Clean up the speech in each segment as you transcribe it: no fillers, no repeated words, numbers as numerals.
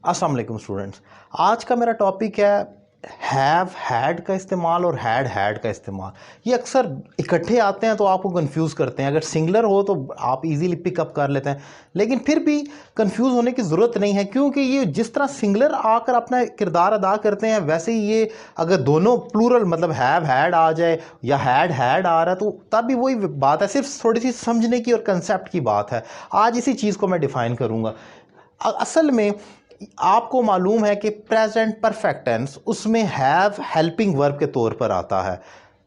अस्सलाम वालेकुम स्टूडेंट्स। आज का मेरा टॉपिक है हैव हैड का इस्तेमाल और हैड का इस्तेमाल। ये अक्सर इकट्ठे आते हैं तो आपको कंफ्यूज करते हैं। अगर सिंगुलर हो तो आप इजीली पिकअप कर लेते हैं, लेकिन फिर भी कंफ्यूज होने की ज़रूरत नहीं है, क्योंकि ये जिस तरह सिंगुलर आकर अपना किरदार अदा करते हैं वैसे ही ये अगर दोनों प्लूरल मतलब हैव हैड आ जाए या हैड आ रहा है तो तब भी वही बात है, सिर्फ थोड़ी सी समझने की और कंसेप्ट की बात है। आज इसी चीज़ को मैं डिफ़ाइन करूँगा। असल में आपको मालूम है कि प्रेजेंट परफेक्ट टेंस उसमें हैव हेल्पिंग वर्ब के तौर पर आता है।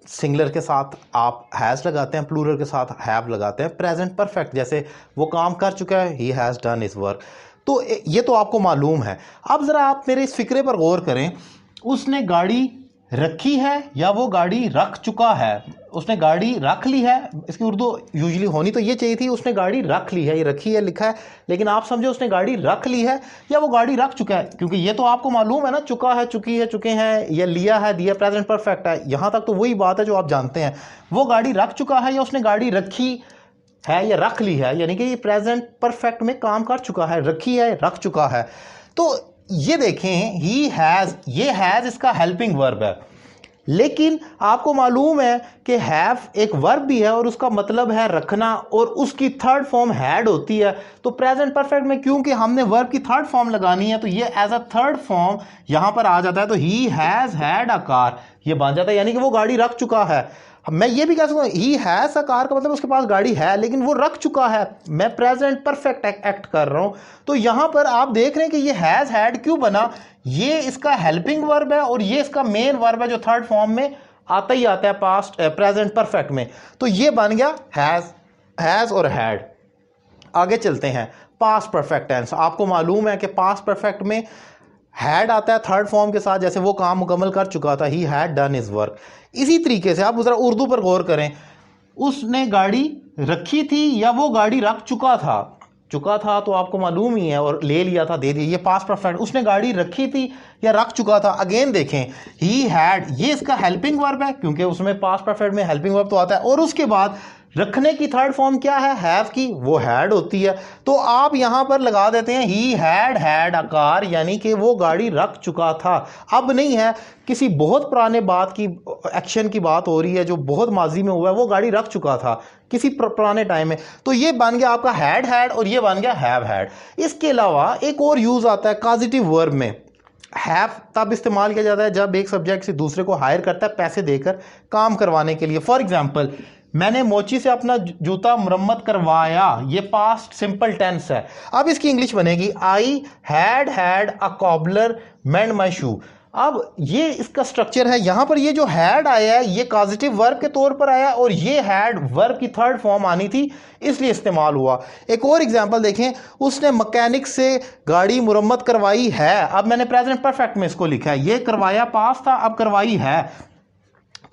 सिंगुलर के साथ आप हैज़ लगाते हैं, प्लूरल के साथ हैव लगाते हैं। प्रेजेंट परफेक्ट जैसे वो काम कर चुका है, he has done his work, तो ये तो आपको मालूम है। अब ज़रा आप मेरे इस फिक्रे पर गौर करें, उसने गाड़ी रखी है या वो गाड़ी रख चुका है। उसने गाड़ी रख ली है, इसकी उर्दू यूजुअली होनी तो ये चाहिए थी उसने गाड़ी रख ली है, ये रखी है लिखा है, लेकिन आप समझो उसने गाड़ी रख ली है या वो गाड़ी रख चुका है, क्योंकि ये तो आपको मालूम है ना, चुका है, चुकी है, चुके हैं, या लिया है, दिया प्रेजेंट परफेक्ट है। यहां तक तो वही बात है जो आप जानते हैं। वो गाड़ी रख चुका है या उसने गाड़ी रखी है या रख ली है, यानी कि ये प्रेजेंट परफेक्ट में काम कर चुका है, रखी है, रख चुका है। तो ये देखें, ही हैज़, ये हैज़ इसका हेल्पिंग वर्ब है, लेकिन आपको मालूम है कि हैव एक वर्ब भी है और उसका मतलब है रखना, और उसकी थर्ड फॉर्म हैड होती है। तो प्रेजेंट परफेक्ट में क्योंकि हमने वर्ब की थर्ड फॉर्म लगानी है तो ये एज अ थर्ड फॉर्म यहां पर आ जाता है। तो he has had a car, ये बन जाता है, यानी कि वो गाड़ी रख चुका है। मैं ये भी कह सकता हूँ ही हैज अ कार का मतलब उसके पास गाड़ी है लेकिन वो रख चुका है। मैं प्रेजेंट परफेक्ट एक्ट कर रहा हूं, तो यहां पर आप देख रहे हैं कि ये हैज हैड क्यों बना। ये इसका हेल्पिंग वर्ब है और ये इसका मेन वर्ब है जो थर्ड फॉर्म में आता ही आता है पास्ट प्रेजेंट परफेक्ट में। तो ये बन गया हैज और हैड। आगे चलते हैं, पास्ट परफेक्ट टेंस। आपको मालूम है कि पास्ट परफेक्ट में हैड आता है थर्ड फॉर्म के साथ, जैसे वो काम मुकम्मल कर चुका था, he had done his work. इसी तरीके से आप जरा उर्दू पर गौर करें, उसने गाड़ी रखी थी या वो गाड़ी रख चुका था। चुका था तो आपको मालूम ही है, और ले लिया था, दे दिया, ये पास्ट परफेक्ट। उसने गाड़ी रखी थी या रख चुका था। अगेन देखें, ही हैड, ये इसका हेल्पिंग वर्ब है क्योंकि उसमें पास्ट परफेक्ट में हेल्पिंग वर्ब तो आता है, और उसके बाद रखने की थर्ड फॉर्म क्या है, हैव की, वो हैड होती है। तो आप यहां पर लगा देते हैं ही हैड अ कार, यानी कि वो गाड़ी रख चुका था। अब नहीं है, किसी बहुत पुराने बात की, एक्शन की बात हो रही है जो बहुत माजी में हुआ है, वो गाड़ी रख चुका था किसी पुराने टाइम में। तो ये बन गया आपका हैड और ये बन गया हैव हैड। इसके अलावा एक और यूज आता है कॉजेटिव वर्ब में। हैव तब इस्तेमाल किया जाता है जब एक सब्जेक्ट से दूसरे को हायर करता है पैसे देकर काम करवाने के लिए। फॉर एग्जाम्पल, मैंने मोची से अपना जूता मुरम्मत करवाया, ये पास्ट सिंपल टेंस है। अब इसकी इंग्लिश बनेगी आई हैड अ कॉबलर मेंड माई शू। अब ये इसका स्ट्रक्चर है, यहां पर ये जो हैड आया है ये पॉजिटिव वर्ब के तौर पर आया, और ये हैड वर्ब की थर्ड फॉर्म आनी थी इसलिए इस्तेमाल हुआ। एक और एग्जांपल देखें, उसने मैकेनिक से गाड़ी मुरम्मत करवाई है। अब मैंने प्रेजेंट परफेक्ट में इसको लिखा है, ये करवाया पास्ट था, अब करवाई है,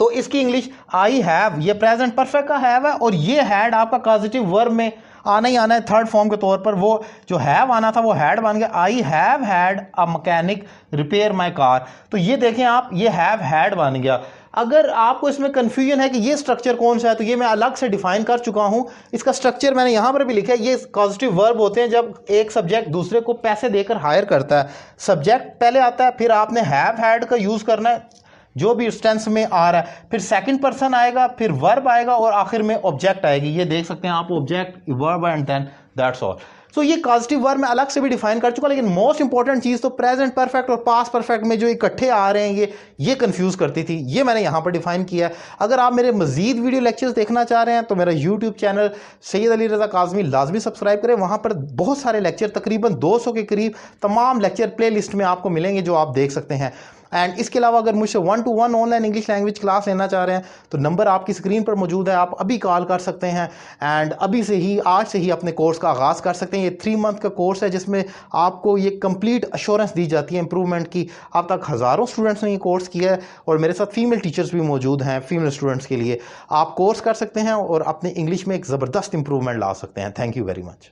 तो इसकी इंग्लिश आई हैव, ये प्रेजेंट परफेक्ट का हैव है, और ये हैड आपका पॉजिटिव वर्ब में आना ही आना है थर्ड फॉर्म के तौर पर। वो जो हैव आना था वो हैड बन गया, I have had a mechanic repair my car. तो ये देखें आप, ये हैव हैड बन गया। अगर आपको इसमें कंफ्यूजन है कि ये स्ट्रक्चर कौन सा है, तो ये मैं अलग से डिफाइन कर चुका हूं। इसका स्ट्रक्चर मैंने यहां पर भी लिखा है। ये पॉजिटिव वर्ब होते हैं जब एक सब्जेक्ट दूसरे को पैसे देकर हायर करता है। सब्जेक्ट पहले आता है, फिर आपने हैव हैड का यूज करना है जो भी टेंस में आ रहा है, फिर सेकंड पर्सन आएगा, फिर वर्ब आएगा, और आखिर में ऑब्जेक्ट आएगी। ये देख सकते हैं आप, object, verb and then that's all. So ये पॉजिटिव वर्ब मैं अलग से भी डिफाइन कर चुका, लेकिन मोस्ट इंपॉर्टेंट चीज तो प्रेजेंट परफेक्ट और पास्ट परफेक्ट में जो इकट्ठे आ रहे हैं ये कंफ्यूज करती थी, ये मैंने यहां पर डिफाइन किया है। अगर आप मेरे मजीद वीडियो लेक्चर्स देखना चाह रहे हैं तो मेरा यूट्यूब चैनल सैयद अली रज़ा काज़मी लाजमी सब्सक्राइब करें। वहां पर बहुत सारे लेक्चर, तकरीबन 200 के करीब तमाम लेक्चर प्ले लिस्ट में आपको मिलेंगे जो आप देख सकते हैं। एंड इसके अलावा अगर मुझसे 1-to-1 online English language class लेना चाह रहे हैं तो नंबर आपकी स्क्रीन पर मौजूद है, आप अभी कॉल कर सकते हैं। एंड अभी से ही, आज से ही अपने कोर्स का आगाज़ कर सकते हैं। ये 3 मंथ का कोर्स है जिसमें आपको ये कंप्लीट अश्योरेंस दी जाती है इंप्रूवमेंट की। अब तक हज़ारों स्टूडेंट्स ने ये कोर्स किया है, और मेरे साथ फीमेल टीचर्स भी मौजूद हैं फीमेल स्टूडेंट्स के लिए। आप कोर्स कर सकते हैं और अपने इंग्लिश में एक ज़बरदस्त इंप्रूवमेंट ला सकते हैं। Thank you very much.